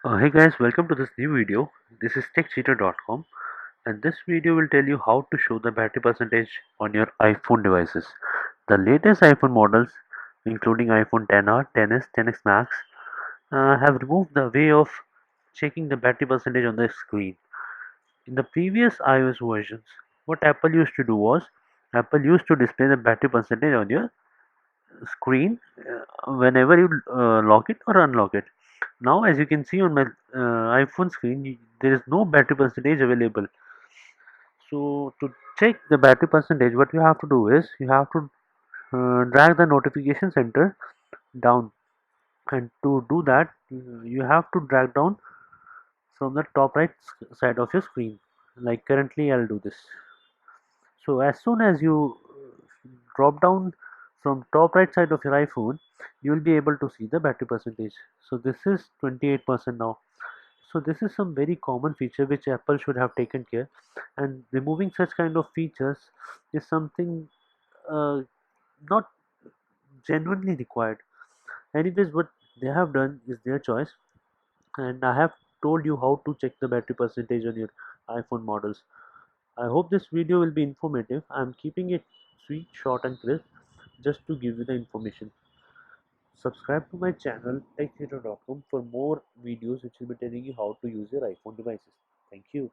Hey guys, welcome to this new video. This is Techcheater.com, and this video will tell you how to show the battery percentage on your iPhone devices. The latest iPhone models, including iPhone 10R, 10s, 10x Max, have removed the way of checking the battery percentage on the screen. In the previous iOS versions, what Apple used to do was Apple used to display the battery percentage on your screen whenever you lock it or unlock it. Now, as you can see on my iPhone screen, there is no battery percentage available. So, to check the battery percentage, what you have to do is you have to drag the notification center down, and to do that, you have to drag down from the top right side of your screen. Like currently, I'll do this. So, as soon as you drop down from top right side of your iPhone, you will be able to see the battery percentage. So, this is 28% now. So this is some very common feature which Apple should have taken care, and removing such kind of features is something not genuinely required. Anyways, what they have done is their choice, and I have told you how to check the battery percentage on your iPhone models. I hope this video will be informative. I'm keeping it sweet, short, and crisp just to give you the information. Subscribe to my channel techcheater.com for more videos which will be telling you how to use your iPhone devices. Thank you.